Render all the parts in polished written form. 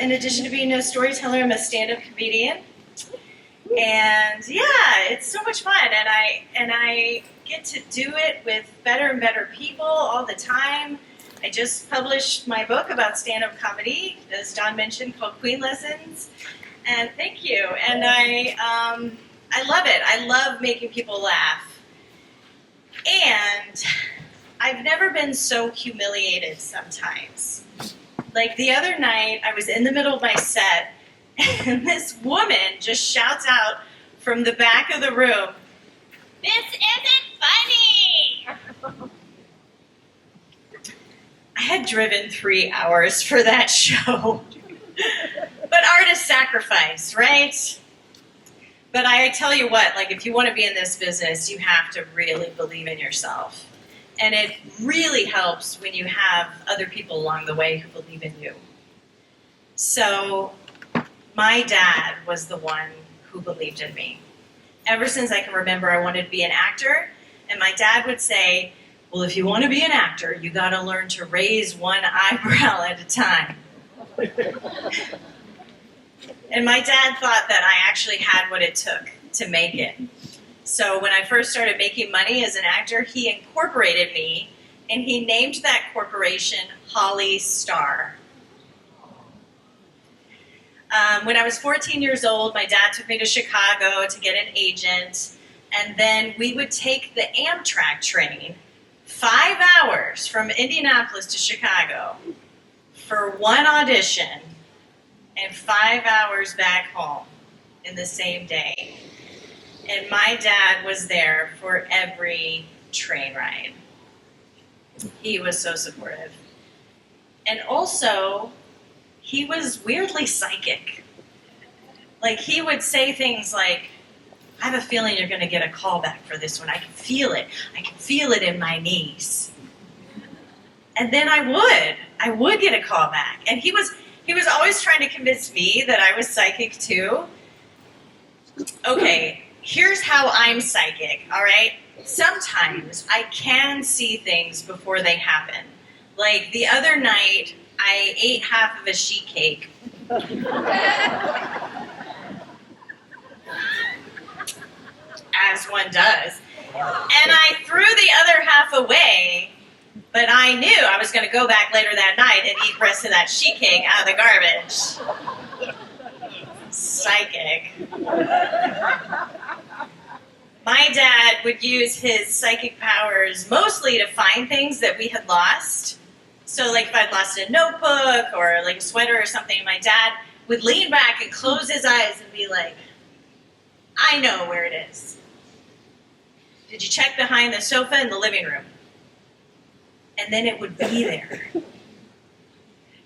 in addition to being a storyteller, I'm a stand-up comedian. And yeah, it's so much fun, and I get to do it with better and better people all the time. I just published my book about stand-up comedy, as Don mentioned, called Queen Lessons. And thank you. And I love it. I love making people laugh. And I've never been so humiliated sometimes. Like the other night, I was in the middle of my set, and this woman just shouts out from the back of the room, "This isn't funny!" I had driven 3 hours for that show. But art is sacrifice, right? But I tell you what, like if you want to be in this business, you have to really believe in yourself. And it really helps when you have other people along the way who believe in you. So my dad was the one who believed in me. Ever since I can remember, I wanted to be an actor. And my dad would say, well, if you want to be an actor, you got to learn to raise one eyebrow at a time. And my dad thought that I actually had what it took to make it. So when I first started making money as an actor, he incorporated me, and he named that corporation Holly Star. When I was 14 years old, my dad took me to Chicago to get an agent, and then we would take the Amtrak train 5 hours from Indianapolis to Chicago for one audition and 5 hours back home in the same day. And my dad was there for every train ride. He was so supportive. And also, he was weirdly psychic. Like, he would say things like, I have a feeling you're going to get a call back for this one. I can feel it. I can feel it in my knees. And then I would get a call back. And he was always trying to convince me that I was psychic too. Okay, here's how I'm psychic, all right? Sometimes I can see things before they happen. Like the other night, I ate half of a sheet cake. As one does. And I threw the other half away, but I knew I was going to go back later that night and eat the rest of that sheet cake out of the garbage. Psychic. My dad would use his psychic powers mostly to find things that we had lost. So like if I'd lost a notebook or like a sweater or something, my dad would lean back and close his eyes and be like, I know where it is. Did you check behind the sofa in the living room? And then it would be there.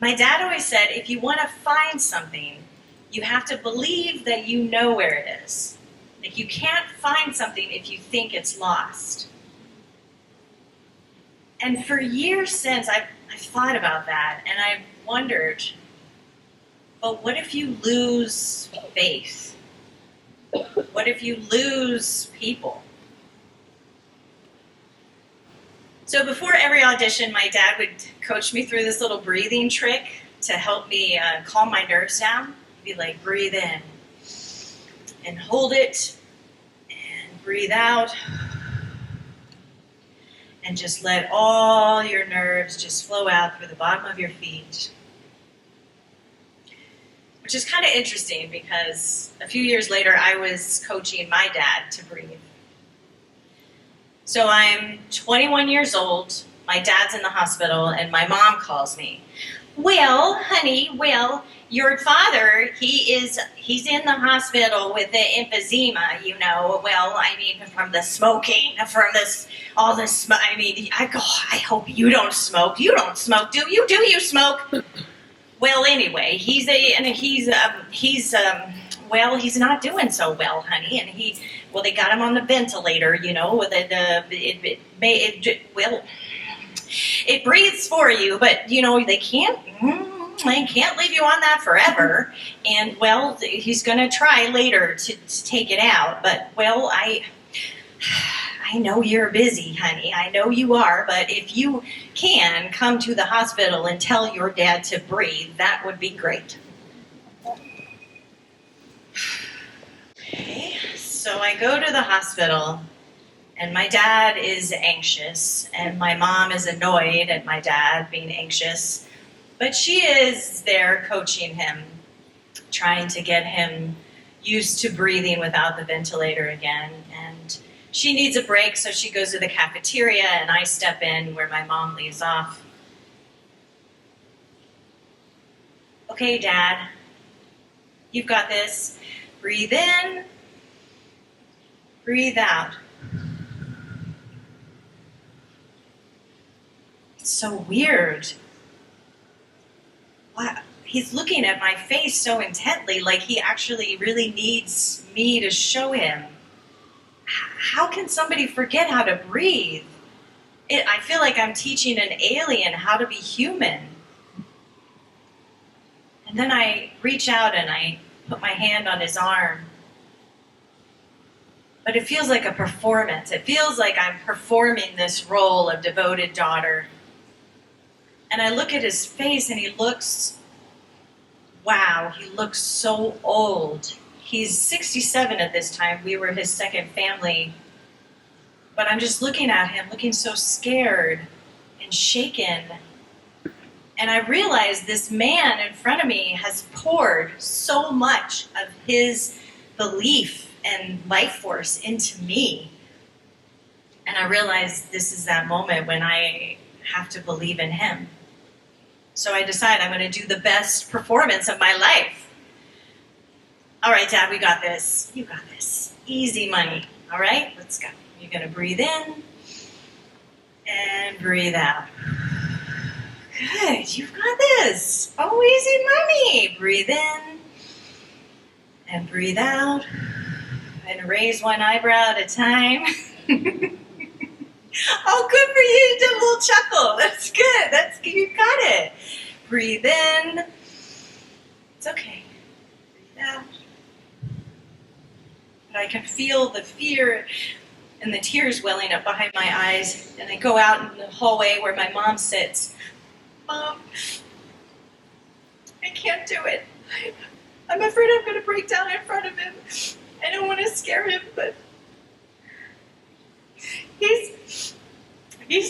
My dad always said, if you want to find something, you have to believe that you know where it is. Like you can't find something if you think it's lost. And for years since, I've thought about that, and I've wondered, but what if you lose faith? What if you lose people? So before every audition, my dad would coach me through this little breathing trick to help me calm my nerves down. He'd be like, breathe in and hold it and breathe out and just let all your nerves just flow out through the bottom of your feet. Which is kind of interesting because a few years later I was coaching my dad to breathe. So I'm 21 years old, my dad's in the hospital, and my mom calls me. Well, honey, your father, he's in the hospital with the emphysema, you know. Well, I mean, from the smoking, from all this, I mean, I go, I hope you don't smoke. You don't smoke, do you? Do you smoke? Well, anyway, he's not doing so well, honey, and they got him on the ventilator, you know, with it breathes for you, but you know they can't leave you on that forever. And well, he's going to try later to take it out. But well, I know you're busy, honey. I know you are. But if you can come to the hospital and tell your dad to breathe, that would be great. So I go to the hospital, and my dad is anxious, and my mom is annoyed at my dad being anxious. But she is there coaching him, trying to get him used to breathing without the ventilator again. And she needs a break, so she goes to the cafeteria, and I step in where my mom leaves off. Okay, Dad, you've got this. Breathe in, breathe out. It's so weird. Wow. He's looking at my face so intently, like he actually really needs me to show him. How can somebody forget how to breathe? I feel like I'm teaching an alien how to be human. And then I reach out and I put my hand on his arm. But it feels like a performance. It feels like I'm performing this role of devoted daughter. And I look at his face and he looks so old. He's 67 at this time. We were his second family. But I'm just looking at him, looking so scared and shaken. And I realize this man in front of me has poured so much of his belief and life force into me. And I realize this is that moment when I have to believe in him. So I decide I'm going to do the best performance of my life. All right, Dad, we got this. You got this. Easy money. All right, let's go. You're going to breathe in and breathe out. Good, you've got this. Oh, easy money. Breathe in and breathe out. And raise one eyebrow at a time. Oh, good for you. You did a little chuckle. That's good. That's good. You got it. Breathe in. It's okay. Breathe out. But I can feel the fear and the tears welling up behind my eyes. And I go out in the hallway where my mom sits. Mom, I can't do it. I'm afraid I'm going to break down in front of him. I don't want to scare him, but he's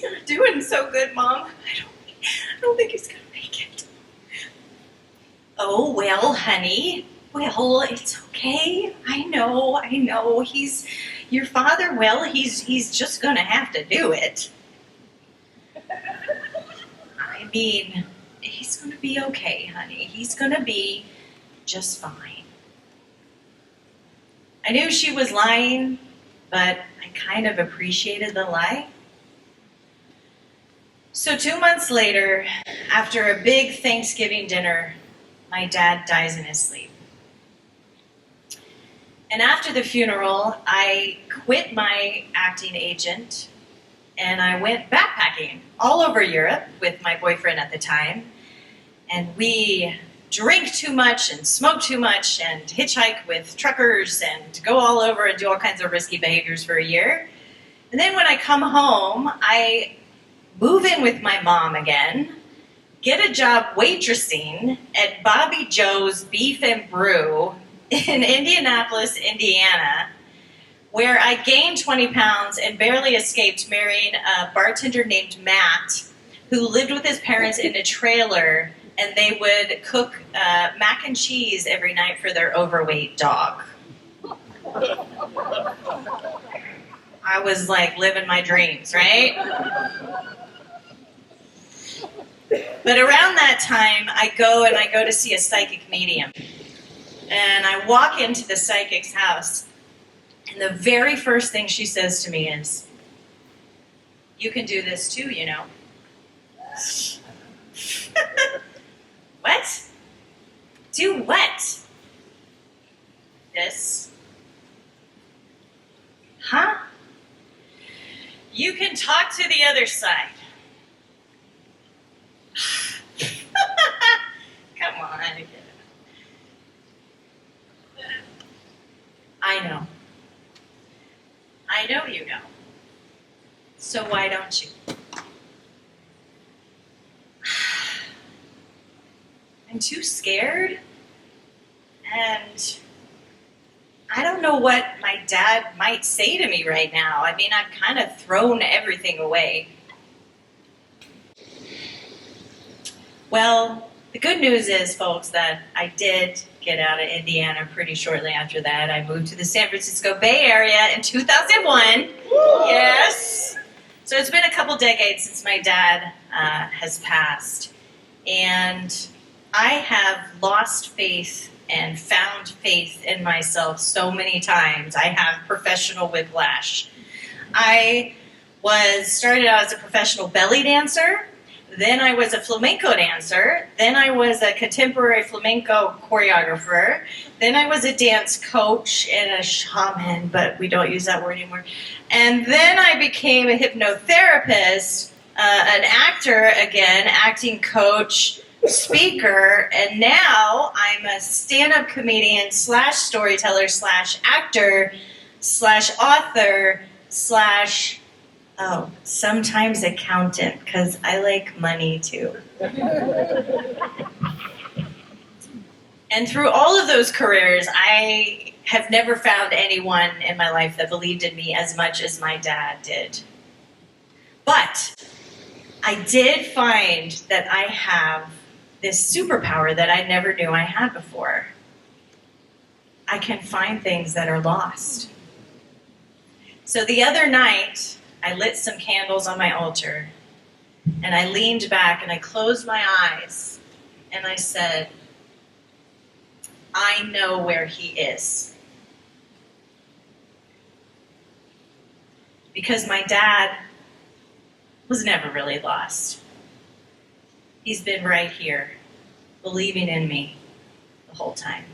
not doing so good, Mom. I don't think he's going to make it. Oh, well, honey. Well, it's okay. I know. He's your father. Well, he's just going to have to do it. I mean, he's going to be okay, honey. He's going to be just fine. I knew she was lying, but I kind of appreciated the lie. So 2 months later, after a big Thanksgiving dinner, my dad dies in his sleep. And after the funeral, I quit my acting agent and I went backpacking all over Europe with my boyfriend at the time. And we drink too much and smoke too much and hitchhike with truckers and go all over and do all kinds of risky behaviors for a year. And then when I come home, I move in with my mom again, get a job waitressing at Bobby Joe's Beef and Brew in Indianapolis, Indiana, where I gained 20 pounds and barely escaped marrying a bartender named Matt, who lived with his parents in a trailer, and they would cook mac and cheese every night for their overweight dog. I was like living my dreams, right? But around that time, I go to see a psychic medium. And I walk into the psychic's house, and the very first thing she says to me is, "You can do this too, you know." What? Do what? This. Huh? You can talk to the other side. Come on, I get it. I know. I know you know. So why don't you? I'm too scared, and I don't know what my dad might say to me right now. I mean, I've kind of thrown everything away. Well, the good news is, folks, that I did get out of Indiana pretty shortly after that. I moved to the San Francisco Bay Area in 2001. Yes. So it's been a couple decades since my dad has passed. And I have lost faith and found faith in myself so many times. I have professional whiplash. I started out as a professional belly dancer. Then I was a flamenco dancer. Then I was a contemporary flamenco choreographer. Then I was a dance coach and a shaman, but we don't use that word anymore. And then I became a hypnotherapist, an actor again, acting coach, speaker, and now I'm a stand-up comedian / storyteller / actor / author / sometimes accountant, because I like money too. And through all of those careers, I have never found anyone in my life that believed in me as much as my dad did. But I did find that I have this superpower that I never knew I had before. I can find things that are lost. So the other night, I lit some candles on my altar, and I leaned back and I closed my eyes, and I said, I know where he is. Because my dad was never really lost. He's been right here, believing in me the whole time.